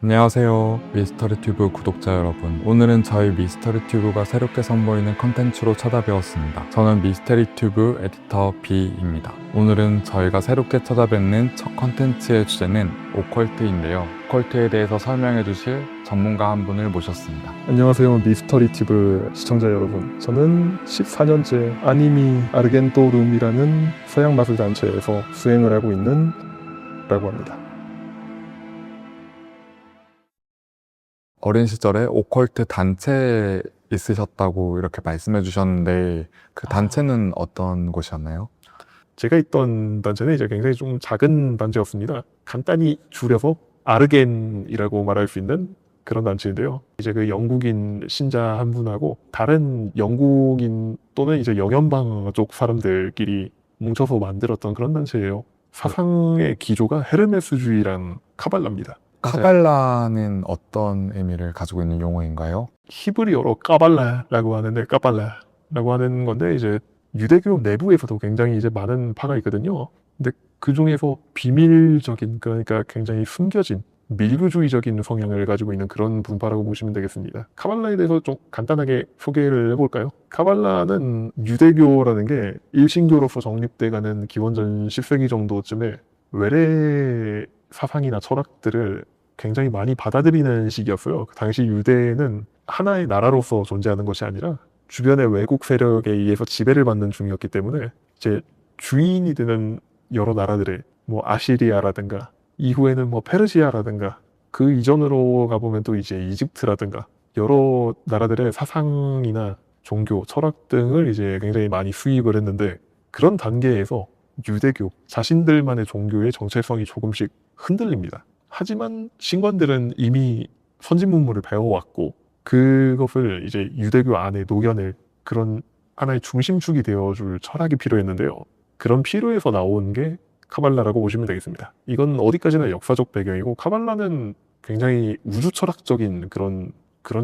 안녕하세요, 미스터리튜브 구독자 여러분. 오늘은 저희 미스터리튜브가 새롭게 선보이는 컨텐츠로 찾아뵈었습니다. 저는 미스터리튜브 에디터 B입니다. 오늘은 저희가 새롭게 찾아뵙는 첫 컨텐츠의 주제는 오컬트인데요. 오컬트에 대해서 설명해 주실 전문가 한 분을 모셨습니다. 안녕하세요, 미스터리티브 시청자 여러분. 저는 14년째 아니미 아르겐토룸이라는 서양 마술 단체에서 수행을 하고 있는 라고 합니다. 어린 시절에 오컬트 단체에 있으셨다고 이렇게 말씀해 주셨는데 그 단체는 어떤 곳이었나요? 제가 있던 단체는 이제 굉장히 좀 작은 단체였습니다. 간단히 줄여서 아르겐이라고 말할 수 있는 그런 단체인데요. 이제 그 영국인 신자 한 분하고 다른 영국인 또는 이제 영연방 쪽 사람들끼리 뭉쳐서 만들었던 그런 단체예요. 사상의 기조가 헤르메스주의란 카발라입니다. 카발라는 어떤 의미를 가지고 있는 용어인가요? 히브리어로 까발라라고 하는데, 까발라라고 하는 건데, 이제 유대교 내부에서도 굉장히 이제 많은 파가 있거든요. 근데 그 중에서 비밀적인, 그러니까 굉장히 숨겨진 밀교주의적인 성향을 가지고 있는 그런 분파라고 보시면 되겠습니다. 카발라에 대해서 좀 간단하게 소개를 해볼까요? 카발라는 유대교라는 게 일신교로서 정립돼가는 기원전 10세기 정도쯤에 외래 사상이나 철학들을 굉장히 많이 받아들이는 시기였어요. 그 당시 유대는 하나의 나라로서 존재하는 것이 아니라 주변의 외국 세력에 의해서 지배를 받는 중이었기 때문에 이제 주인이 되는 여러 나라들의 뭐 아시리아라든가 이후에는 뭐 페르시아라든가 그 이전으로 가보면 또 이제 이집트라든가 여러 나라들의 사상이나 종교, 철학 등을 이제 굉장히 많이 수입을 했는데 그런 단계에서 유대교 자신들만의 종교의 정체성이 조금씩 흔들립니다. 하지만 신관들은 이미 선진 문물을 배워왔고 그것을 이제 유대교 안에 녹여낼 그런 하나의 중심축이 되어줄 철학이 필요했는데요. 그런 필요에서 나온 게 카발라라고 보시면 되겠습니다. 이건 어디까지나 역사적 배경이고 카발라는 굉장히 우주 철학적인 그런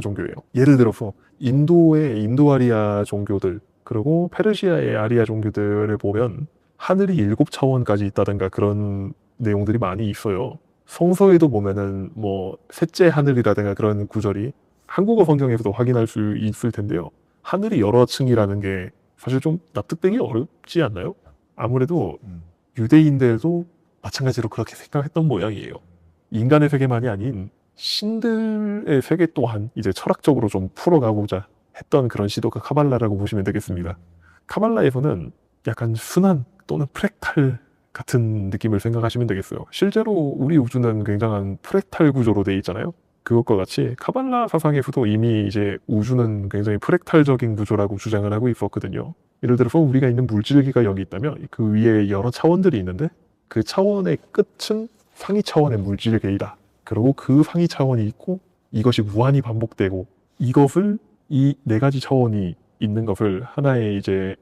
종교예요. 예를 들어서 인도의 인도아리아 종교들 그리고 페르시아의 아리아 종교들을 보면 하늘이 7차원까지 있다든가 그런 내용들이 많이 있어요. 성서에도 보면은 뭐 셋째 하늘이라든가 그런 구절이 한국어 성경에서도 확인할 수 있을 텐데요. 하늘이 여러 층이라는 게 사실 좀 납득되기 어렵지 않나요? 아무래도 유대인들도 마찬가지로 그렇게 생각했던 모양이에요. 인간의 세계만이 아닌 신들의 세계 또한 이제 철학적으로 좀 풀어가고자 했던 그런 시도가 카발라라고 보시면 되겠습니다. 카발라에서는 약간 순환 또는 프랙탈 같은 느낌을 생각하시면 되겠어요. 실제로 우리 우주는 굉장한 프랙탈 구조로 되어 있잖아요. 그것과 같이 카발라 사상에서도 이미 이제 우주는 굉장히 프랙탈적인 구조라고 주장을 하고 있었거든요. 예를 들어서 우리가 있는 물질기가 여기 있다면 그 위에 여러 차원들이 있는데 그 차원의 끝은 상위 차원의 물질계이다. 그리고 그 상위 차원이 있고 이것이 무한히 반복되고 이것을 이 네 가지 차원이 있는 것을 하나의 이제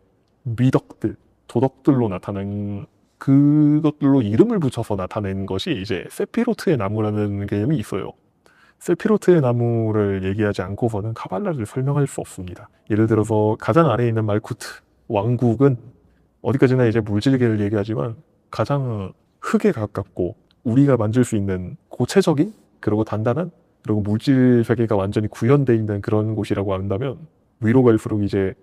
미덕들, 도덕들로 나타낸 그것들로 이름을 붙여서 나타낸 것이 이제 세피로트의 나무라는 개념이 있어요. 세피로트의 나무를 얘기하지 않고서는 카발라를 설명할 수 없습니다. 예를 들어서 가장 아래에 있는 말쿠트 왕국은 어디까지나 이제 물질계를 얘기하지만 가장 흙에 가깝고 우리가 만질 수 있는 고체적인 그리고 단단한 그리고 물질 세계가 완전히 구현되어 있는 그런 곳이라고 한다면 위로 갈수록 이제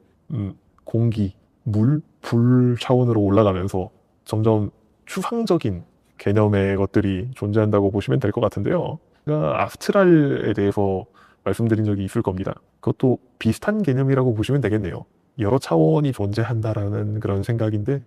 공기, 물, 불 차원으로 올라가면서 점점 추상적인 개념의 것들이 존재한다고 보시면 될 것 같은데요. 제가 아스트랄에 대해서 말씀드린 적이 있을 겁니다. 그것도 비슷한 개념이라고 보시면 되겠네요. 여러 차원이 존재한다라는 그런 생각인데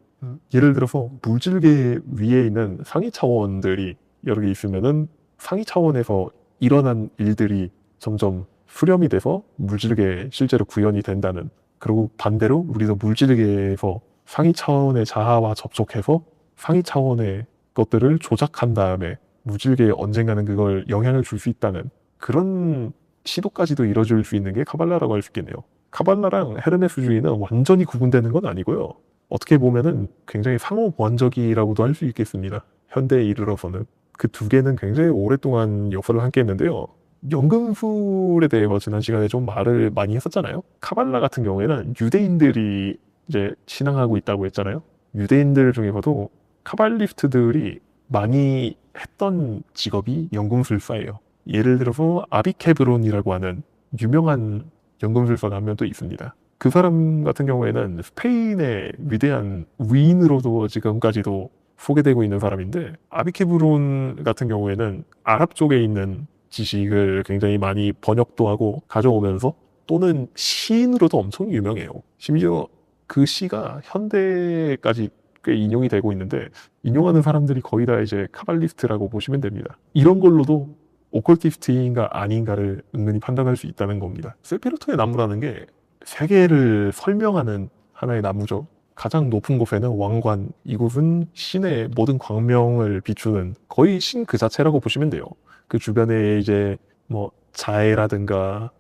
예를 들어서 물질계 위에 있는 상위 차원들이 여러 개 있으면은 상위 차원에서 일어난 일들이 점점 수렴이 돼서 물질계에 실제로 구현이 된다는 그리고 반대로 우리도 물질계에서 상위 차원의 자아와 접촉해서 상위 차원의 것들을 조작한 다음에 물질계에 언젠가는 그걸 영향을 줄 수 있다는 그런 시도까지도 이뤄질 수 있는 게 카발라라고 할 수 있겠네요. 카발라랑 헤르메스주의는 완전히 구분되는 건 아니고요. 어떻게 보면은 굉장히 상호보완적이라고도 할 수 있겠습니다. 현대에 이르러서는. 그 두 개는 굉장히 오랫동안 역사를 함께 했는데요. 연금술에 대해서 지난 시간에 좀 말을 많이 했었잖아요. 카발라 같은 경우에는 유대인들이 이제 신앙하고 있다고 했잖아요. 유대인들 중에서도 카발리스트들이 많이 했던 직업이 연금술사예요. 예를 들어서 아비케브론이라고 하는 유명한 연금술사가 한 명 또 있습니다. 그 사람 같은 경우에는 스페인의 위대한 위인으로도 지금까지도 소개되고 있는 사람인데, 아비케브론 같은 경우에는 아랍 쪽에 있는 지식을 굉장히 많이 번역도 하고 가져오면서, 또는 시인으로도 엄청 유명해요. 심지어 그 시가 현대까지 꽤 인용이 되고 있는데, 인용하는 사람들이 거의 다 이제 카발리스트라고 보시면 됩니다. 이런 걸로도 오컬티스트인가 아닌가를 은근히 판단할 수 있다는 겁니다. 세피로트의 나무라는 게 세계를 설명하는 하나의 나무죠. 가장 높은 곳에는 왕관, 이곳은 신의 모든 광명을 비추는 거의 신 그 자체라고 보시면 돼요. 그 주변에 이제 뭐 자애라든가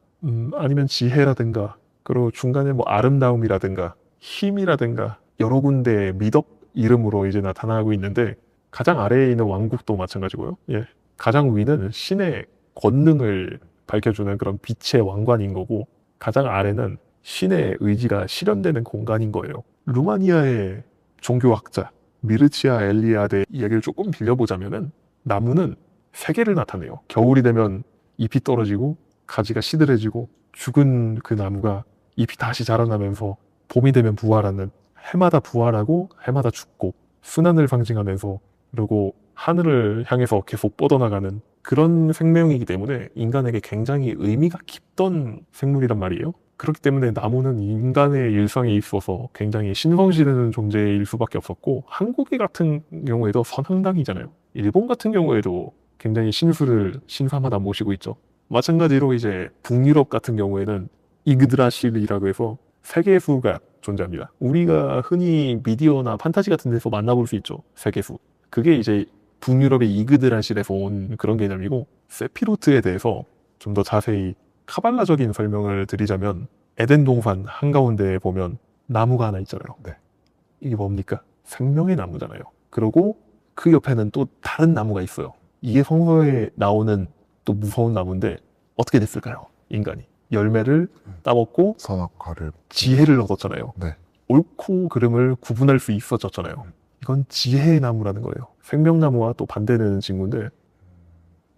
아니면 지혜라든가, 그리고 중간에 뭐 아름다움이라든가 힘이라든가 여러 군데 미덕 이름으로 이제 나타나고 있는데, 가장 아래에 있는 왕국도 마찬가지고요. 예. 가장 위는 신의 권능을 밝혀주는 그런 빛의 왕관인 거고, 가장 아래는 신의 의지가 실현되는 공간인 거예요. 루마니아의 종교학자 미르치아 엘리아데 이야기를 조금 빌려보자면은, 나무는 세계를 나타내요. 겨울이 되면 잎이 떨어지고 가지가 시들해지고, 죽은 그 나무가 잎이 다시 자라나면서 봄이 되면 부활하는, 해마다 부활하고 해마다 죽고, 순환을 상징하면서, 그리고 하늘을 향해서 계속 뻗어나가는 그런 생명이기 때문에 인간에게 굉장히 의미가 깊던 생물이란 말이에요. 그렇기 때문에 나무는 인간의 일상에 있어서 굉장히 신성시되는 존재일 수밖에 없었고, 한국의 같은 경우에도 선흥당이잖아요. 일본 같은 경우에도 굉장히 신수를 신사마다 모시고 있죠. 마찬가지로 이제 북유럽 같은 경우에는 이그드라실이라고 해서 세계수가 존재합니다. 우리가 흔히 미디어나 판타지 같은 데서 만나볼 수 있죠. 세계수. 그게 이제 북유럽의 이그드라실에서 온 그런 개념이고, 세피로트에 대해서 좀 더 자세히 카발라적인 설명을 드리자면, 에덴 동산 한가운데에 보면 나무가 하나 있잖아요. 네. 이게 뭡니까? 생명의 나무잖아요. 그리고 그 옆에는 또 다른 나무가 있어요. 이게 성서에 나오는 또 무서운 나무인데, 어떻게 됐을까요? 인간이 열매를 따먹고 선악과를. 지혜를 얻었잖아요. 네. 옳고 그름을 구분할 수 있었잖아요. 이건 지혜의 나무라는 거예요. 생명나무와 또 반대되는 친구인데,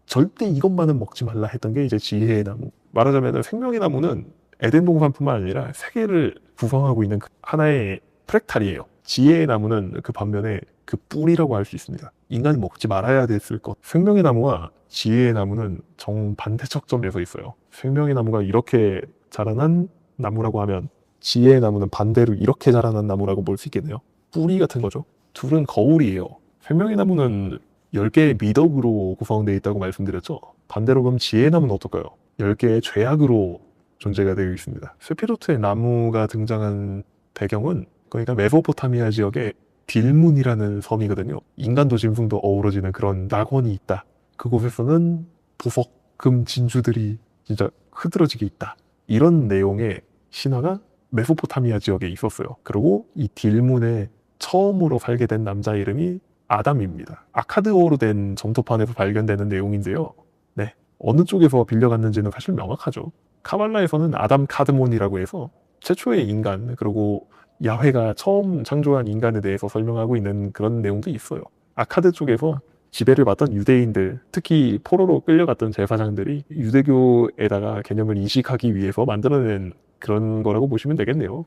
절대 이것만은 먹지 말라 했던 게 이제 지혜의 나무. 말하자면 생명의 나무는 에덴 동산뿐만 아니라 세계를 구성하고 있는 하나의 프랙탈이에요. 지혜의 나무는 그 반면에 그 뿌리라고 할 수 있습니다. 인간이 먹지 말아야 됐을 것. 생명의 나무와 지혜의 나무는 정반대적 점에서 있어요. 생명의 나무가 이렇게 자라난 나무라고 하면, 지혜의 나무는 반대로 이렇게 자라난 나무라고 볼 수 있겠네요. 뿌리 같은 거죠. 둘은 거울이에요. 생명의 나무는 10개의 미덕으로 구성되어 있다고 말씀드렸죠. 반대로 그럼 지혜의 나무는 어떨까요? 10개의 죄악으로 존재가 되어 있습니다. 세피로트의 나무가 등장한 배경은, 그러니까 메소포타미아 지역의 딜문이라는 섬이거든요. 인간도 짐승도 어우러지는 그런 낙원이 있다. 그곳에서는 보석, 금, 진주들이 진짜 흐드러지게 있다. 이런 내용의 신화가 메소포타미아 지역에 있었어요. 그리고 이 딜문에 처음으로 살게 된 남자 이름이 아담입니다. 아카드어로 된 점토판에서 발견되는 내용인데요. 네, 어느 쪽에서 빌려갔는지는 사실 명확하죠. 카발라에서는 아담 카드몬이라고 해서 최초의 인간, 그리고 야훼가 처음 창조한 인간에 대해서 설명하고 있는 그런 내용도 있어요. 아카드 쪽에서 지배를 받던 유대인들, 특히 포로로 끌려갔던 제사장들이 유대교에다가 개념을 이식하기 위해서 만들어낸 그런 거라고 보시면 되겠네요.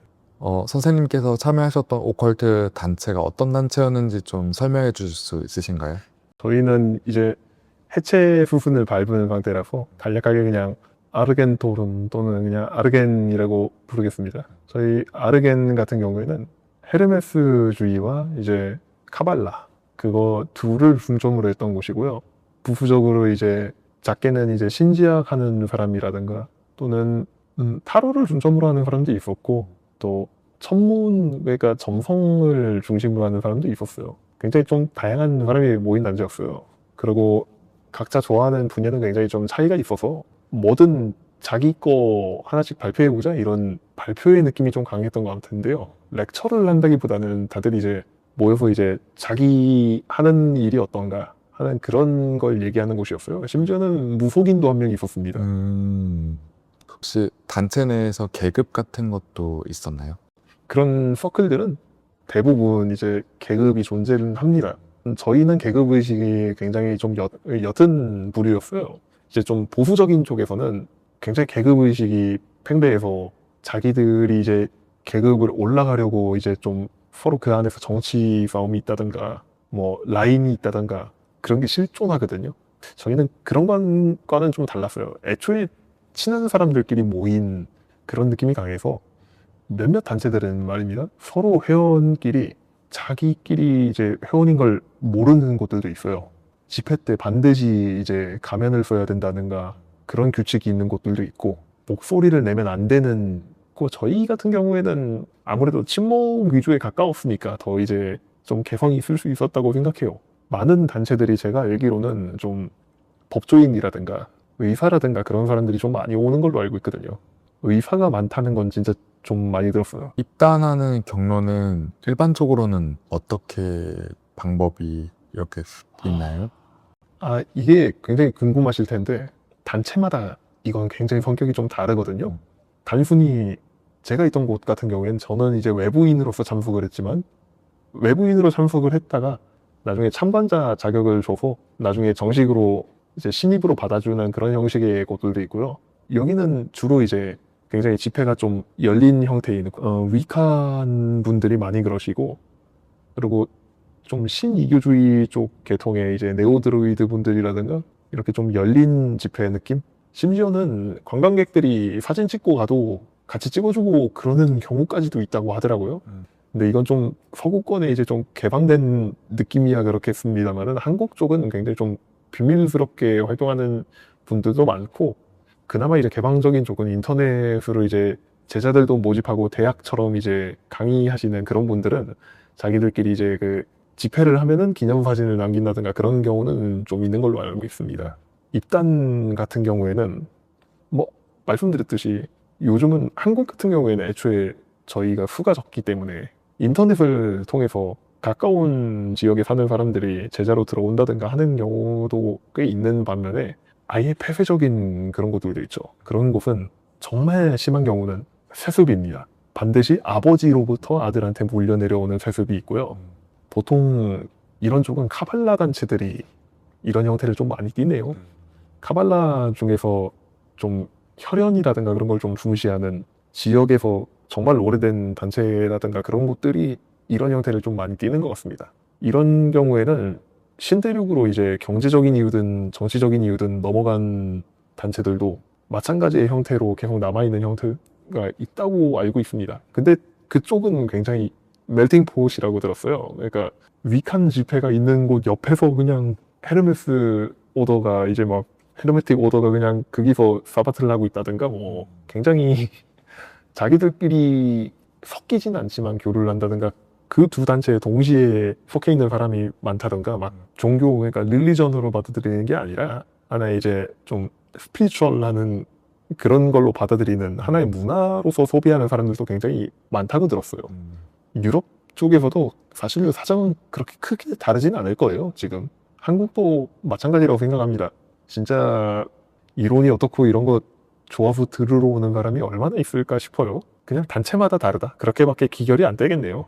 선생님께서 참여하셨던 오컬트 단체가 어떤 단체였는지 좀 설명해 주실 수 있으신가요? 저희는 이제 해체 수순을 밟은 상태라서 간략하게 그냥 아르겐토름 또는 그냥 아르겐이라고 부르겠습니다. 저희 아르겐 같은 경우에는 헤르메스주의와 이제 카발라, 그거 둘을 중점으로 했던 곳이고요. 부수적으로 이제 작게는 이제 신지학하는 사람이라든가, 또는 타로를 중점으로 하는 사람도 있었고, 또 천문, 그러니까 점성을 중심으로 하는 사람도 있었어요. 굉장히 좀 다양한 사람이 모인 단체였어요. 그리고 각자 좋아하는 분야는 굉장히 좀 차이가 있어서, 뭐든 자기 거 하나씩 발표해보자, 이런 발표의 느낌이 좀 강했던 것 같은데요. 렉처를 한다기보다는 다들 이제 모여서 이제 자기 하는 일이 어떤가 하는 그런 걸 얘기하는 곳이었어요. 심지어는 무속인도 한 명 있었습니다. 혹시 단체 내에서 계급 같은 것도 있었나요? 그런 서클들은 대부분 이제 계급이 존재를 합니다. 저희는 계급의식이 굉장히 좀 옅은 부류였어요. 이제 좀 보수적인 쪽에서는 굉장히 계급의식이 팽배해서 자기들이 이제 계급을 올라가려고 이제 좀 서로 그 안에서 정치 싸움이 있다든가 뭐 라인이 있다든가 그런 게 실존하거든요. 저희는 그런 것과는 좀 달랐어요. 애초에 친한 사람들끼리 모인 그런 느낌이 강해서 몇몇 단체들은 말입니다. 서로 회원끼리 자기끼리 이제 회원인 걸 모르는 곳들도 있어요. 집회 때 반드시 이제 가면을 써야 된다든가 그런 규칙이 있는 곳들도 있고 목소리를 내면 안 되는 저희 같은 경우에는 아무래도 친목 위주에 가까웠으니까 더 이제 좀 개성이 있을 수 있었다고 생각해요. 많은 단체들이 제가 알기로는 좀 법조인이라든가 의사라든가 그런 사람들이 좀 많이 오는 걸로 알고 있거든요. 의사가 많다는 건 진짜 좀 많이 들었어요. 입단하는 경로는 일반적으로는 어떻게 방법이 이렇게 있나요? 이게 굉장히 궁금하실 텐데 단체마다 이건 굉장히 성격이 좀 다르거든요. 단순히 제가 있던 곳 같은 경우에는 저는 이제 외부인으로서 참석을 했지만 외부인으로 참석을 했다가 나중에 참관자 자격을 줘서 나중에 정식으로 이제 신입으로 받아주는 그런 형식의 곳들도 있고요. 여기는 주로 이제 굉장히 집회가 좀 열린 형태인 위칸 분들이 많이 그러시고 그리고 좀 신이교주의 쪽 계통의 이제 네오드로이드 분들이라든가 이렇게 좀 열린 집회 느낌? 심지어는 관광객들이 사진 찍고 가도 같이 찍어주고 그러는 경우까지도 있다고 하더라고요. 근데 이건 좀 서구권에 이제 좀 개방된 느낌이야 그렇겠습니다만은 한국 쪽은 굉장히 좀 비밀스럽게 활동하는 분들도 많고 그나마 이제 개방적인 쪽은 인터넷으로 이제 제자들도 모집하고 대학처럼 이제 강의하시는 그런 분들은 자기들끼리 이제 그 집회를 하면은 기념사진을 남긴다든가 그런 경우는 좀 있는 걸로 알고 있습니다. 입단 같은 경우에는 뭐 말씀드렸듯이 요즘은 한국 같은 경우에는 애초에 저희가 수가 적기 때문에 인터넷을 통해서 가까운 지역에 사는 사람들이 제자로 들어온다든가 하는 경우도 꽤 있는 반면에 아예 폐쇄적인 그런 곳들도 있죠. 그런 곳은 정말 심한 경우는 세습입니다. 반드시 아버지로부터 아들한테 물려 내려오는 세습이 있고요. 보통 이런 쪽은 카발라 단체들이 이런 형태를 좀 많이 띠네요. 카발라 중에서 좀 혈연이라든가 그런 걸 좀 중시하는 지역에서 정말 오래된 단체라든가 그런 곳들이 이런 형태를 좀 많이 띠는 것 같습니다. 이런 경우에는 신대륙으로 이제 경제적인 이유든 정치적인 이유든 넘어간 단체들도 마찬가지의 형태로 계속 남아있는 형태가 있다고 알고 있습니다. 근데 그쪽은 굉장히 멜팅 폿이라고 들었어요. 그러니까 위칸 집회가 있는 곳 옆에서 그냥 헤르메스 오더가 이제 막 헤르메틱 오더가 그냥 거기서 사바트를 하고 있다든가 뭐 굉장히 자기들끼리 섞이진 않지만 교류를 한다든가 그 두 단체에 동시에 속해 있는 사람이 많다든가 막 종교 그러니까 릴리전으로 받아들이는 게 아니라 하나의 이제 좀 스피리추얼하는 그런 걸로 받아들이는 하나의 문화로서 소비하는 사람들도 굉장히 많다고 들었어요. 유럽 쪽에서도 사실 사정은 그렇게 크게 다르진 않을 거예요. 지금 한국도 마찬가지라고 생각합니다. 진짜 이론이 어떻고 이런 거 조합으로 들으러 오는 사람이 얼마나 있을까 싶어요. 그냥 단체마다 다르다. 그렇게밖에 기결이 안 되겠네요.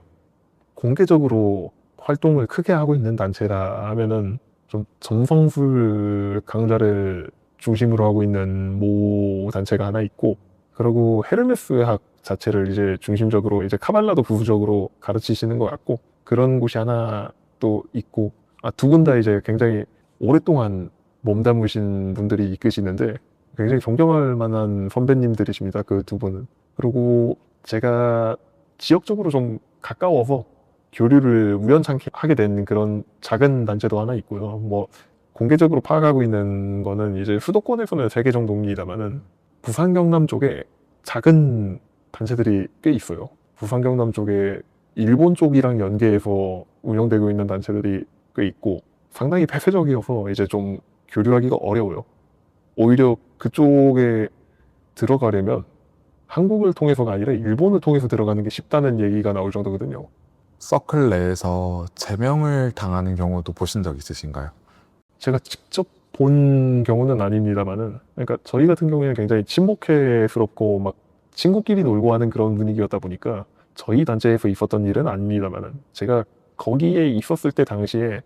공개적으로 활동을 크게 하고 있는 단체라 하면은 좀 점성술 강좌를 중심으로 하고 있는 모 단체가 하나 있고 그리고 헤르메스 학 자체를 이제 중심적으로 이제 카발라도 부수적으로 가르치시는 것 같고 그런 곳이 하나 또 있고 두 분 다 이제 굉장히 오랫동안 몸담으신 분들이 이끄시는데 굉장히 존경할 만한 선배님들이십니다. 그 두 분은. 그리고 제가 지역적으로 좀 가까워서 교류를 우연찮게 하게 된 그런 작은 단체도 하나 있고요. 뭐 공개적으로 파악하고 있는 거는 이제 수도권에서는 3개 정도입니다만은 부산 경남 쪽에 작은 단체들이 꽤 있어요. 부산 경남 쪽에 일본 쪽이랑 연계해서 운영되고 있는 단체들이 꽤 있고 상당히 폐쇄적이어서 이제 좀 교류하기가 어려워요. 오히려 그쪽에 들어가려면 한국을 통해서가 아니라 일본을 통해서 들어가는 게 쉽다는 얘기가 나올 정도거든요. 서클 내에서 제명을 당하는 경우도 보신 적 있으신가요? 제가 직접 본 경우는 아닙니다만은 그러니까 저희 같은 경우에는 굉장히 친목회스럽고 막 친구끼리 놀고 하는 그런 분위기였다 보니까 저희 단체에서 있었던 일은 아닙니다만은 제가 거기에 있었을 때 당시에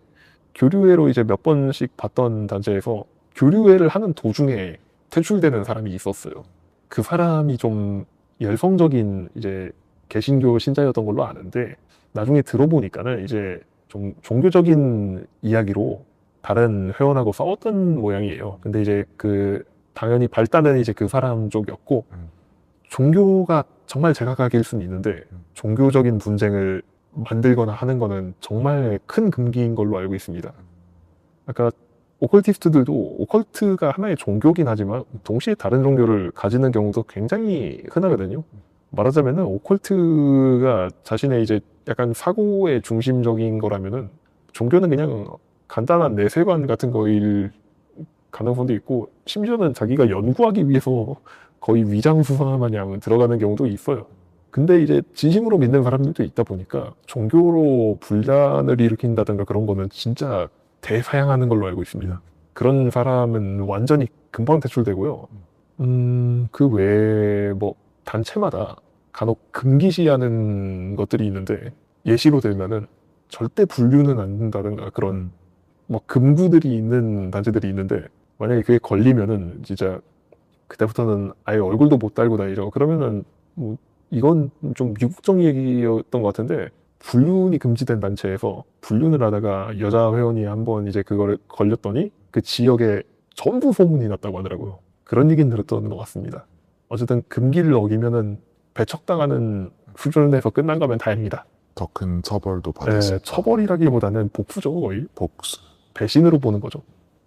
교류회로 이제 몇 번씩 봤던 단체에서 교류회를 하는 도중에 퇴출되는 사람이 있었어요. 그 사람이 좀 열성적인 이제 개신교 신자였던 걸로 아는데 나중에 들어보니까는 이제 좀 종교적인 이야기로 다른 회원하고 싸웠던 모양이에요. 근데 이제 그 당연히 발단은 이제 그 사람 쪽이었고 종교가 정말 제각각일 수는 있는데 종교적인 분쟁을 만들거나 하는 거는 정말 큰 금기인 걸로 알고 있습니다. 아까 오컬티스트들도 오컬트가 하나의 종교긴 하지만 동시에 다른 종교를 가지는 경우도 굉장히 흔하거든요. 말하자면은 오컬트가 자신의 이제 약간 사고의 중심적인 거라면은 종교는 그냥 간단한 내세관 같은 거일 가능성도 있고 심지어는 자기가 연구하기 위해서 거의 위장수사 마냥 들어가는 경우도 있어요. 근데 이제 진심으로 믿는 사람들도 있다 보니까 종교로 분란을 일으킨다든가 그런 거는 진짜 대사양하는 걸로 알고 있습니다. 그런 사람은 완전히 금방 퇴출되고요. 그 외에 뭐 단체마다 간혹 금기시하는 것들이 있는데 예시로 들면은 절대 분류는 안 된다든가 그런 뭐 금구들이 있는 단체들이 있는데 만약에 그게 걸리면은 진짜 그때부터는 아예 얼굴도 못 달고 다니죠. 그러면은 뭐 이건 좀 미국적 얘기였던 것 같은데 불륜이 금지된 단체에서 불륜을 하다가 여자 회원이 한번 이제 그거를 걸렸더니 그 지역에 전부 소문이 났다고 하더라고요. 그런 얘기는 들었던 것 같습니다. 어쨌든 금기를 어기면은 배척당하는 수준에서 끝난 거면 다행이다. 더 큰 처벌도 받을 수 네, 있다. 처벌이라기보다는 복수죠, 거의. 복수. 배신으로 보는 거죠.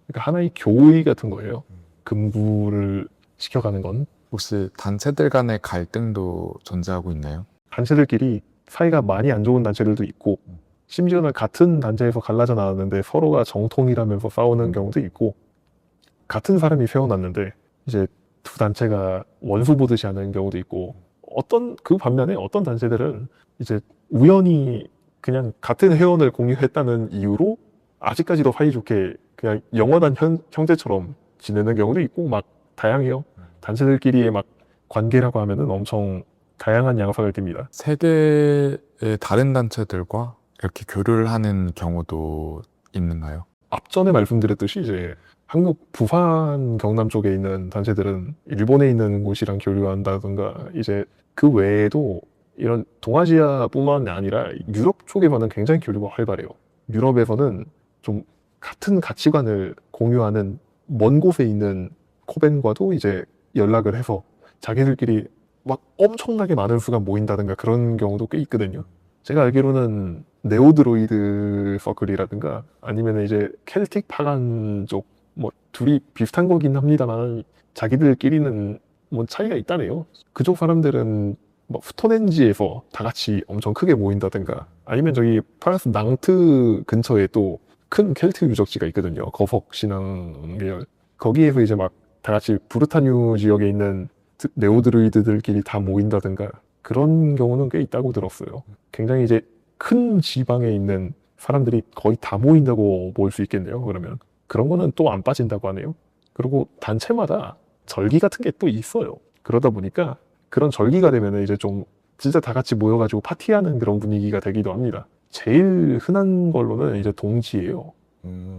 그러니까 하나의 교의 같은 거예요. 금구를 시켜가는 건. 혹시 단체들 간의 갈등도 존재하고 있나요? 단체들끼리 사이가 많이 안 좋은 단체들도 있고 심지어는 같은 단체에서 갈라져 나왔는데 서로가 정통이라면서 싸우는 경우도 있고 같은 사람이 세워놨는데 이제 두 단체가 원수 보듯이 하는 경우도 있고 그 반면에 어떤 단체들은 이제 우연히 그냥 같은 회원을 공유했다는 이유로 아직까지도 사이좋게 그냥 영원한 형제처럼 지내는 경우도 있고 막 다양해요. 단체들끼리의 막 관계라고 하면은 엄청 다양한 양상을 띱니다. 세계의 다른 단체들과 이렇게 교류를 하는 경우도 있는가요? 앞전에 말씀드렸듯이 이제 한국 부산 경남 쪽에 있는 단체들은 일본에 있는 곳이랑 교류한다든가 이제 그 외에도 이런 동아시아뿐만 아니라 유럽 쪽에서는 굉장히 교류가 활발해요. 유럽에서는 좀 같은 가치관을 공유하는 먼 곳에 있는 코벤과도 이제 연락을 해서 자기들끼리 막 엄청나게 많은 수가 모인다든가 그런 경우도 꽤 있거든요. 제가 알기로는 네오드로이드 서클이라든가 아니면 이제 켈틱 파간 쪽 뭐 둘이 비슷한 거긴 합니다만 자기들끼리는 뭐 차이가 있다네요. 그쪽 사람들은 뭐 스톤헨지에서 다 같이 엄청 크게 모인다든가 아니면 저기 프랑스 낭트 근처에 또 큰 켈트 유적지가 있거든요. 거석 신앙 계열. 거기에서 이제 막 다 같이 브르타뉴 지역에 있는 네오드루이드들끼리 다 모인다든가 그런 경우는 꽤 있다고 들었어요. 굉장히 이제 큰 지방에 있는 사람들이 거의 다 모인다고 볼 수 있겠네요. 그러면 그런 거는 또 안 빠진다고 하네요. 그리고 단체마다 절기 같은 게 또 있어요. 그러다 보니까 그런 절기가 되면은 이제 좀 진짜 다 같이 모여가지고 파티하는 그런 분위기가 되기도 합니다. 제일 흔한 걸로는 이제 동지예요.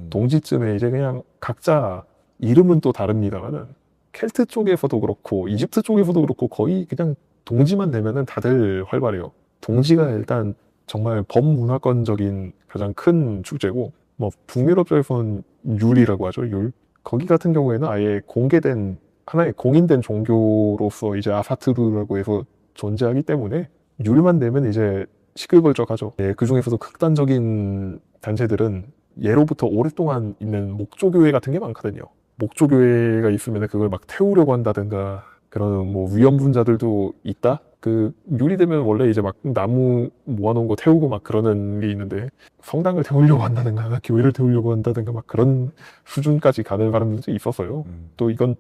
동지쯤에 이제 그냥 각자 이름은 또 다릅니다만은 켈트 쪽에서도 그렇고 이집트 쪽에서도 그렇고 거의 그냥 동지만 되면은 다들 활발해요. 동지가 일단 정말 범문화권적인 가장 큰 축제고 뭐 북유럽 쪽에서는 율이라고 하죠. 율. 거기 같은 경우에는 아예 공개된 하나의 공인된 종교로서 이제 아사트르라고 해서 존재하기 때문에 율만 되면 이제 시끌벌적하죠. 예, 그 중에서도 극단적인 단체들은 예로부터 오랫동안 있는 목조교회 같은 게 많거든요. 목조교회가 있으면 그걸 막 태우려고 한다든가 그런 뭐 위험분자들도 있다? 그 율이 되면 원래 이제 막 나무 모아놓은 거 태우고 막 그러는 게 있는데 성당을 태우려고 한다든가 교회를 태우려고 한다든가 막 그런 수준까지 가는 사람들도 있었어요. 또 이건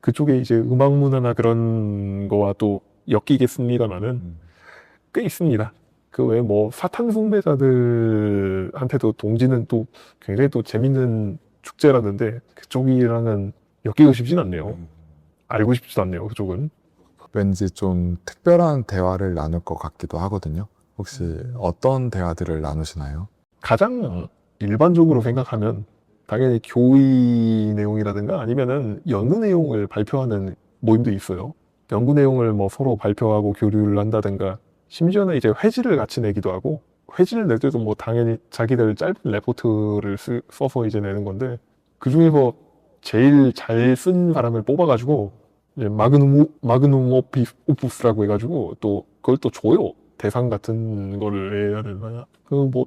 그쪽에 이제 음악 문화나 그런 거와 또 엮이겠습니다만은 꽤 있습니다. 그 외에 뭐 사탄 숭배자들한테도 동지는 또 굉장히 또 재밌는 축제라는데 그쪽이랑은 엮이고 싶진 않네요. 알고 싶지도 않네요. 그쪽은. 왠지 좀 특별한 대화를 나눌 것 같기도 하거든요. 혹시 어떤 대화들을 나누시나요? 가장 일반적으로 생각하면 당연히 교의 내용이라든가 아니면은 연구 내용을 발표하는 모임도 있어요. 연구 내용을 뭐 서로 발표하고 교류를 한다든가 심지어는 이제 회지를 같이 내기도 하고 회지를 낼 때도 뭐 당연히 자기들 짧은 레포트를 써서 이제 내는 건데 그 중에서 제일 잘 쓴 사람을 뽑아가지고 이제 마그눔 오푸스라고 해가지고 또 그걸 또 줘요. 대상 같은 거를 해야 되나? 그 뭐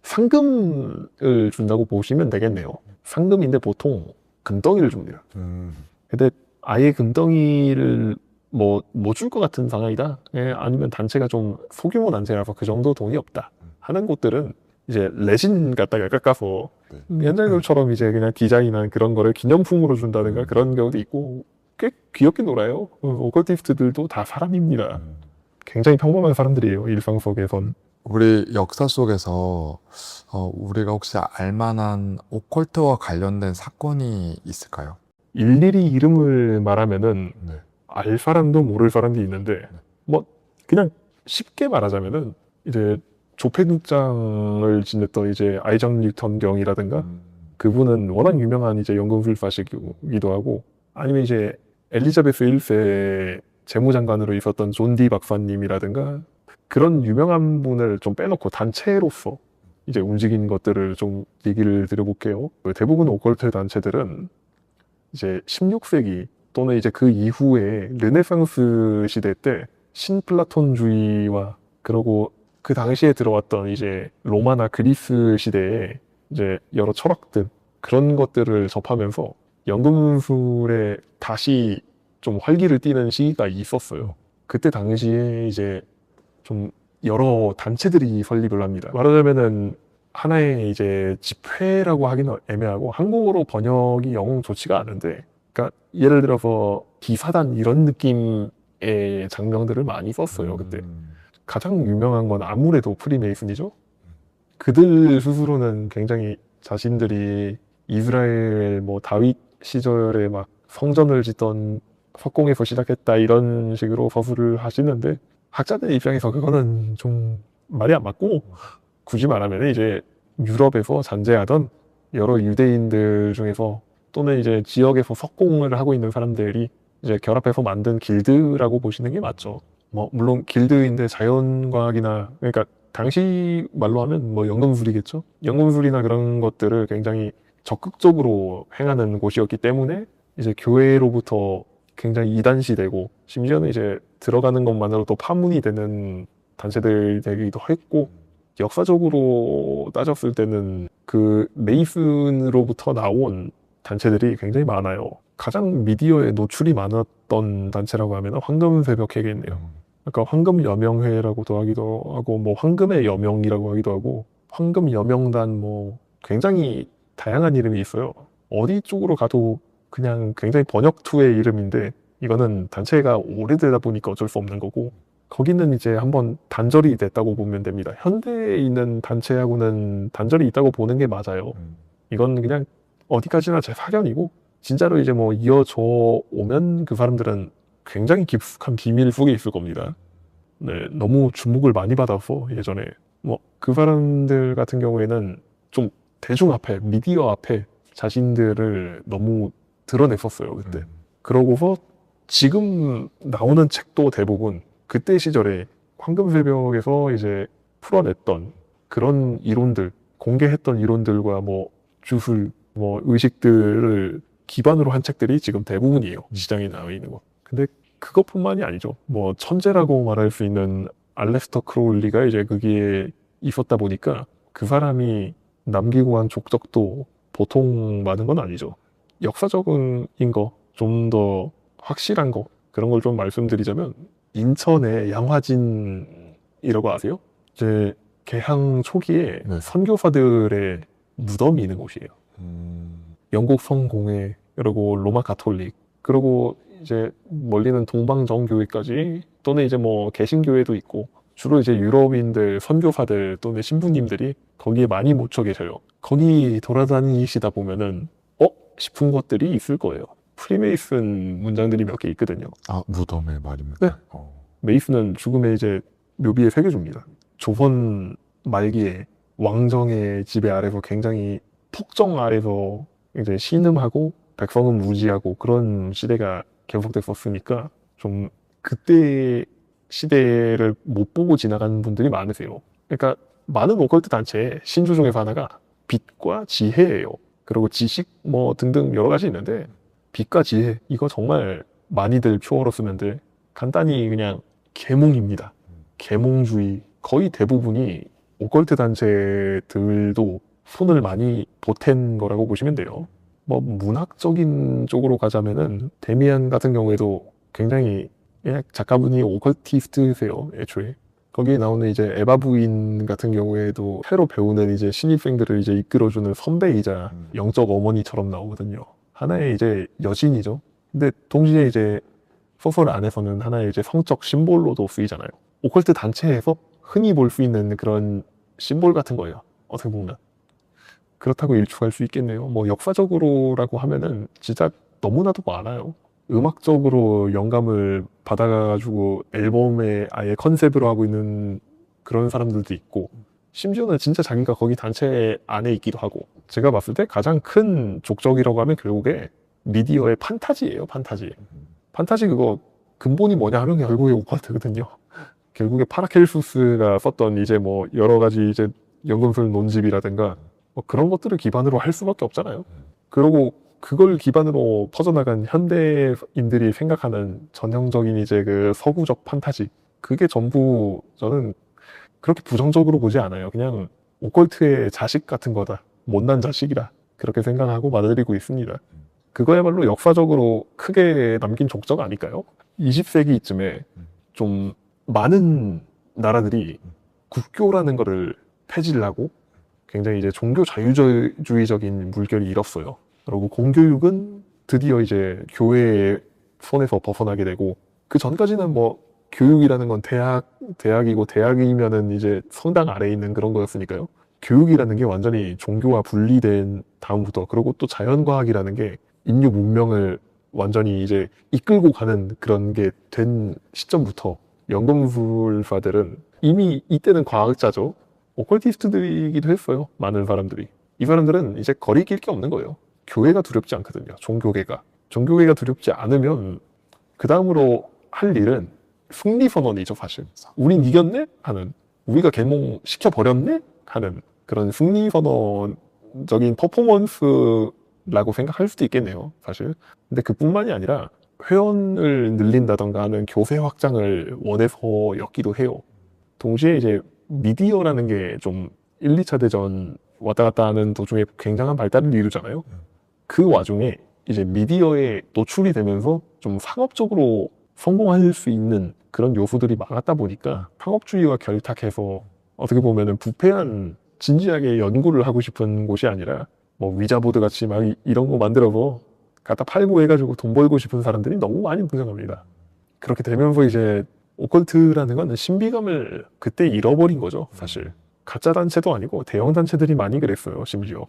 상금을 준다고 보시면 되겠네요. 상금인데 보통 금덩이를 줍니다. 근데 아예 금덩이를 뭐 줄 것 같은 상황이다. 예, 아니면 단체가 좀 소규모 단체라서 그 정도 돈이 없다 하는 곳들은 이제 레진 갖다가 깎아서 옛날처럼 이제 그냥 디자인한 그런 거를 기념품으로 준다든가 그런 경우도 있고 꽤 귀엽게 놀아요. 오컬티스트들도 다 사람입니다. 굉장히 평범한 사람들이에요. 일상 속에선. 우리 역사 속에서 우리가 혹시 알만한 오컬트와 관련된 사건이 있을까요? 일일이 이름을 말하면은 네. 알 사람도 모를 사람도 있는데 뭐 그냥 쉽게 말하자면은 이제 조폐국장을 지냈던 이제 아이작 뉴턴 경이라든가 그분은 워낙 유명한 이제 연금술사시기도 하고 아니면 이제 엘리자베스 1세 재무장관으로 있었던 존 디 박사님이라든가 그런 유명한 분을 좀 빼놓고 단체로서 이제 움직인 것들을 좀 얘기를 드려볼게요. 대부분 오컬트 단체들은 이제 16세기 또는 이제 그 이후에 르네상스 시대 때 신플라톤주의와 그리고 그 당시에 들어왔던 이제 로마나 그리스 시대에 이제 여러 철학들 그런 것들을 접하면서 연금술에 다시 좀 활기를 띠는 시기가 있었어요. 그때 당시에 이제 좀 여러 단체들이 설립을 합니다. 말하자면은 하나의 이제 집회라고 하기는 애매하고 한국어로 번역이 영 좋지가 않은데 그러니까 예를 들어서 기사단 이런 느낌의 장면들을 많이 썼어요. 그때 가장 유명한 건 아무래도 프리메이슨이죠. 그들 스스로는 굉장히 자신들이 이스라엘 뭐 다윗 시절에 막 성전을 짓던 석공에서 시작했다 이런 식으로 서술을 하시는데 학자들 입장에서 그거는 좀 말이 안 맞고 굳이 말하면 이제 유럽에서 잔재하던 여러 유대인들 중에서 또는 이제 지역에서 석공을 하고 있는 사람들이 이제 결합해서 만든 길드라고 보시는 게 맞죠. 뭐 물론 길드인데 자연과학이나 그러니까 당시 말로 하면 뭐 연금술이겠죠. 연금술이나 그런 것들을 굉장히 적극적으로 행하는 곳이었기 때문에 이제 교회로부터 굉장히 이단시되고 심지어는 이제 들어가는 것만으로도 파문이 되는 단체들 되기도 했고 역사적으로 따졌을 때는 그 메이슨으로부터 나온 단체들이 굉장히 많아요. 가장 미디어에 노출이 많았던 단체라고 하면 황금새벽회겠네요. 그러니까 황금여명회라고도 하기도 하고 뭐 황금의 여명이라고 하기도 하고 황금여명단 뭐 굉장히 다양한 이름이 있어요. 어디 쪽으로 가도 그냥 굉장히 번역투의 이름인데 이거는 단체가 오래되다 보니까 어쩔 수 없는 거고 거기는 이제 한번 단절이 됐다고 보면 됩니다. 현대에 있는 단체하고는 단절이 있다고 보는 게 맞아요. 이건 그냥 어디까지나 제 사견이고 진짜로 이제 뭐 이어져 오면 그 사람들은 굉장히 깊숙한 비밀 속에 있을 겁니다. 네, 너무 주목을 많이 받아서 예전에 뭐 그 사람들 같은 경우에는 좀 대중 앞에 미디어 앞에 자신들을 너무 드러냈었어요 그때. 그러고서 지금 나오는 책도 대부분 그때 시절에 황금새벽에서 이제 풀어냈던 그런 이론들, 공개했던 이론들과 뭐 주술, 뭐 의식들을 기반으로 한 책들이 지금 대부분이에요. 시장에 나와 있는 거. 근데 그것뿐만이 아니죠. 뭐 천재라고 말할 수 있는 알레스터 크롤리가 이제 거기에 있었다 보니까 그 사람이 남기고 간 족적도 보통 많은 건 아니죠. 역사적인 거, 좀 더 확실한 거 그런 걸 좀 말씀드리자면 인천의 양화진이라고 아세요? 이제 개항 초기에 네. 선교사들의 무덤이 있는 곳이에요. 영국 성공회 그리고 로마 가톨릭 그리고 이제 멀리는 동방정교회까지 또는 이제 뭐 개신교회도 있고 주로 이제 유럽인들 선교사들 또는 신부님들이 거기에 많이 묻혀 계셔요. 거기 돌아다니시다 보면은 싶은 것들이 있을 거예요. 프리메이슨 문장들이 몇 개 있거든요. 아, 무덤의 말입니까? 네. 메이슨은 죽음의 이제 묘비에 새겨줍니다. 조선 말기에 왕정의 지배 아래서 굉장히 폭정 아래서 이제 신음하고 백성은 무지하고 그런 시대가 계속됐었으니까 좀 그때 시대를 못 보고 지나가는 분들이 많으세요. 그러니까 많은 오컬트 단체의 신조 중에서 하나가 빛과 지혜예요. 그리고 지식 뭐 등등 여러 가지 있는데 빛과 지혜 이거 정말 많이들 표어로 쓰면 돼. 간단히 그냥 계몽입니다. 계몽주의 거의 대부분이 오컬트 단체들도 손을 많이 보탠 거라고 보시면 돼요. 뭐 문학적인 쪽으로 가자면은 데미안 같은 경우에도 굉장히 그냥 작가분이 오컬티스트세요. 애초에 거기에 나오는 이제 에바 부인 같은 경우에도 새로 배우는 이제 신입생들을 이제 이끌어주는 선배이자 영적 어머니처럼 나오거든요. 하나의 이제 여신이죠. 근데 동시에 이제 소설 안에서는 하나의 이제 성적 심볼로도 쓰이잖아요. 오컬트 단체에서 흔히 볼 수 있는 그런 심볼 같은 거예요. 어떻게 보면. 그렇다고 일축할 수 있겠네요. 뭐 역사적으로라고 하면은 진짜 너무나도 많아요. 음악적으로 영감을 받아가지고 앨범에 아예 컨셉으로 하고 있는 그런 사람들도 있고 심지어는 진짜 자기가 거기 단체 안에 있기도 하고 제가 봤을 때 가장 큰 족적이라고 하면 결국에 미디어의 판타지예요. 판타지 그거 근본이 뭐냐 하면 결국에 오컬트거든요. 결국에 파라켈수스가 썼던 이제 뭐 여러 가지 이제 연금술 논집이라든가 뭐 그런 것들을 기반으로 할 수밖에 없잖아요. 그리고 그걸 기반으로 퍼져나간 현대인들이 생각하는 전형적인 이제 그 서구적 판타지 그게 전부 저는 그렇게 부정적으로 보지 않아요. 그냥 오컬트의 자식 같은 거다. 못난 자식이다. 그렇게 생각하고 받아들이고 있습니다. 그거야말로 역사적으로 크게 남긴 족적 아닐까요? 20세기쯤에 좀 많은 나라들이 국교라는 거를 폐지를 하고 굉장히 이제 종교 자유주의적인 물결이 일었어요. 그리고 공교육은 드디어 이제 교회의 손에서 벗어나게 되고 그 전까지는 뭐 교육이라는 건 대학이고 대학이면은 이제 성당 아래에 있는 그런 거였으니까요. 교육이라는 게 완전히 종교와 분리된 다음부터 그리고 또 자연과학이라는 게 인류 문명을 완전히 이제 이끌고 가는 그런 게 된 시점부터 연금술사들은 이미 이때는 과학자죠. 오컬티스트들이기도 했어요. 많은 사람들이. 이 사람들은 이제 거리 낄 게 없는 거예요. 교회가 두렵지 않거든요. 종교계가. 종교계가 두렵지 않으면 그 다음으로 할 일은 승리선언이죠. 사실. 우린 이겼네? 하는. 우리가 계몽 시켜버렸네? 하는 그런 승리선언적인 퍼포먼스라고 생각할 수도 있겠네요. 사실. 근데 그뿐만이 아니라 회원을 늘린다던가 하는 교세 확장을 원해서였기도 해요. 동시에 이제 미디어라는 게 좀 1, 2차 대전 왔다 갔다 하는 도중에 굉장한 발달을 이루잖아요. 그 와중에 이제 미디어에 노출이 되면서 좀 상업적으로 성공할 수 있는 그런 요소들이 많았다 보니까 상업주의와 결탁해서 어떻게 보면은 부패한 진지하게 연구를 하고 싶은 곳이 아니라 뭐 위자보드 같이 막 이런 거 만들어서 갖다 팔고 해가지고 돈 벌고 싶은 사람들이 너무 많이 등장합니다. 그렇게 되면서 이제 오컬트라는 건 신비감을 그때 잃어버린 거죠, 사실. 가짜 단체도 아니고 대형 단체들이 많이 그랬어요, 심지어.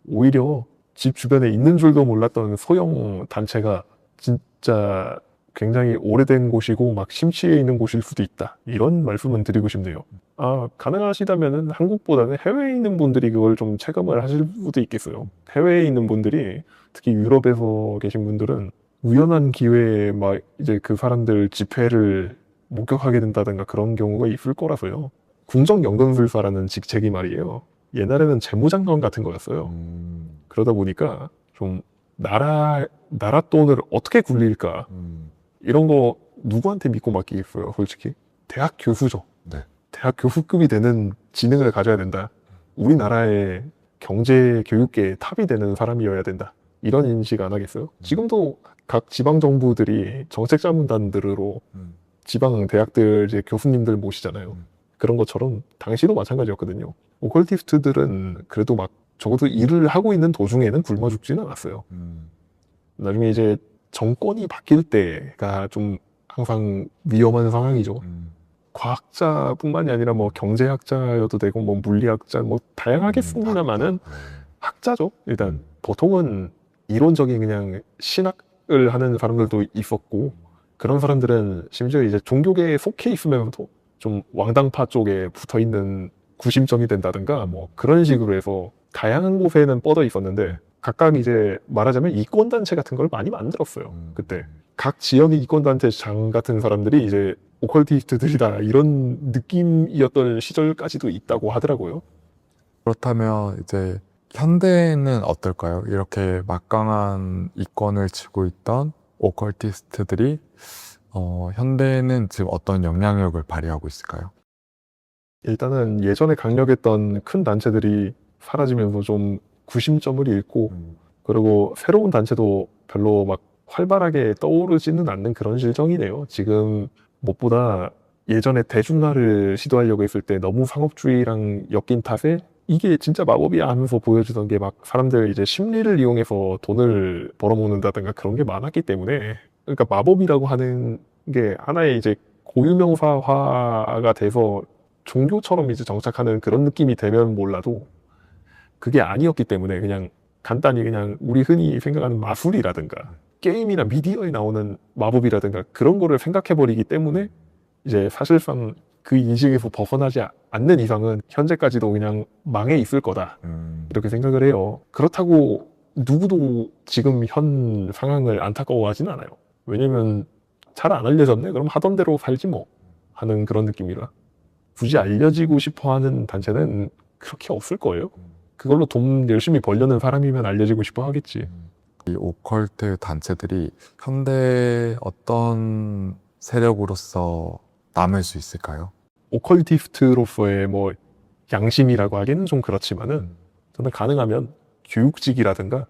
오히려 집 주변에 있는 줄도 몰랐던 소형 단체가 진짜 굉장히 오래된 곳이고 막 심취해 있는 곳일 수도 있다. 이런 말씀은 드리고 싶네요. 아, 가능하시다면은 한국보다는 해외에 있는 분들이 그걸 좀 체감을 하실 수도 있겠어요. 해외에 있는 분들이 특히 유럽에서 계신 분들은 우연한 기회에 막 이제 그 사람들 집회를 목격하게 된다든가 그런 경우가 있을 거라서요. 궁정연금술사라는 직책이 말이에요. 옛날에는 재무장관 같은 거였어요. 그러다 보니까 좀 나라 돈을 어떻게 굴릴까 이런 거 누구한테 믿고 맡기겠어요, 솔직히. 대학 교수죠. 네. 대학 교수급이 되는 지능을 가져야 된다. 우리나라의 경제 교육계의 탑이 되는 사람이어야 된다. 이런 인식 안 하겠어요? 지금도 각 지방 정부들이 정책자문단들로 지방 대학들 이제 교수님들 모시잖아요. 그런 것처럼 당시도 마찬가지였거든요. 오컬티스트들은 그래도 막 적어도 일을 하고 있는 도중에는 굶어 죽지는 않았어요. 나중에 이제 정권이 바뀔 때가 좀 항상 위험한 상황이죠. 과학자뿐만이 아니라 뭐 경제학자여도 되고 뭐 물리학자 뭐 다양하겠습니다만은 학자죠. 일단 보통은 이론적인 그냥 신학을 하는 사람들도 있었고 그런 사람들은 심지어 이제 종교계에 속해 있으면서도 좀 왕당파 쪽에 붙어 있는 구심점이 된다든가 뭐 그런 식으로 해서 다양한 곳에는 뻗어 있었는데 각각 이제 말하자면 이권단체 같은 걸 많이 만들었어요. 그때 각 지역의 이권단체장 같은 사람들이 이제 오컬티스트들이다 이런 느낌이었던 시절까지도 있다고 하더라고요. 그렇다면 이제 현대에는 어떨까요? 이렇게 막강한 이권을 쥐고 있던 오컬티스트들이 현대에는 지금 어떤 영향력을 발휘하고 있을까요? 일단은 예전에 강력했던 큰 단체들이 사라지면서 좀 구심점을 잃고 그리고 새로운 단체도 별로 막 활발하게 떠오르지는 않는 그런 실정이네요. 지금 무엇보다 예전에 대중화를 시도하려고 했을 때 너무 상업주의랑 엮인 탓에 이게 진짜 마법이야 하면서 보여주던 게 막 사람들 이제 심리를 이용해서 돈을 벌어먹는다든가 그런 게 많았기 때문에 그러니까 마법이라고 하는 게 하나의 이제 고유명사화가 돼서 종교처럼 이제 정착하는 그런 느낌이 되면 몰라도 그게 아니었기 때문에 그냥 간단히 그냥 우리 흔히 생각하는 마술이라든가 게임이나 미디어에 나오는 마법이라든가 그런 거를 생각해버리기 때문에 이제 사실상 그 인식에서 벗어나지 않는 이상은 현재까지도 그냥 망해 있을 거다 이렇게 생각을 해요. 그렇다고 누구도 지금 현 상황을 안타까워하진 않아요. 왜냐면 잘 안 알려졌네? 그럼 하던 대로 살지 뭐 하는 그런 느낌이라 굳이 알려지고 싶어 하는 단체는 그렇게 없을 거예요. 그걸로 돈 열심히 벌려는 사람이면 알려지고 싶어 하겠지. 이 오컬트 단체들이 현대의 어떤 세력으로서 남을 수 있을까요? 오컬티스트로서의 뭐 양심이라고 하기는 좀 그렇지만은 저는 가능하면 교육직이라든가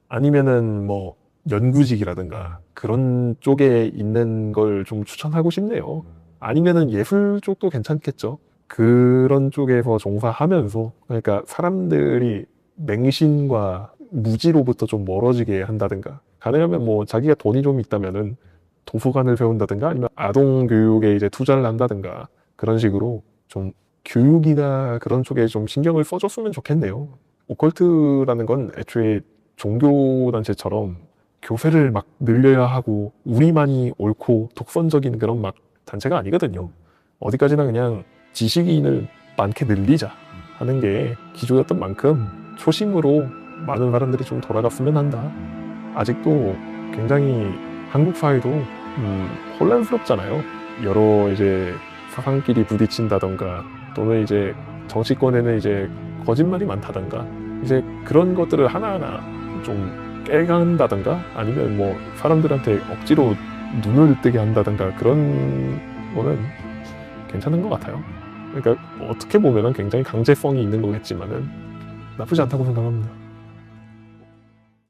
아니면은 뭐 연구직이라든가 그런 쪽에 있는 걸 좀 추천하고 싶네요. 아니면은 예술 쪽도 괜찮겠죠. 그런 쪽에서 종사하면서 그러니까 사람들이 맹신과 무지로부터 좀 멀어지게 한다든가 가능하면 뭐 자기가 돈이 좀 있다면은 도서관을 세운다든가 아니면 아동 교육에 이제 투자를 한다든가 그런 식으로 좀 교육이나 그런 쪽에 좀 신경을 써줬으면 좋겠네요. 오컬트라는 건 애초에 종교단체처럼 교세를 막 늘려야 하고 우리만이 옳고 독선적인 그런 막 단체가 아니거든요. 어디까지나 그냥 지식인을 많게 늘리자 하는 게 기조였던 만큼 초심으로 많은 사람들이 좀 돌아갔으면 한다. 아직도 굉장히 한국 사회도 혼란스럽잖아요. 여러 이제 사상끼리 부딪힌다던가 또는 이제 정치권에는 이제 거짓말이 많다던가 이제 그런 것들을 하나하나 좀 깨간다던가 아니면 뭐 사람들한테 억지로 눈을 뜨게 한다던가 그런 거는 괜찮은 것 같아요. 그러니까 어떻게 보면은 굉장히 강제성이 있는 거겠지만은 나쁘지 않다고 생각합니다.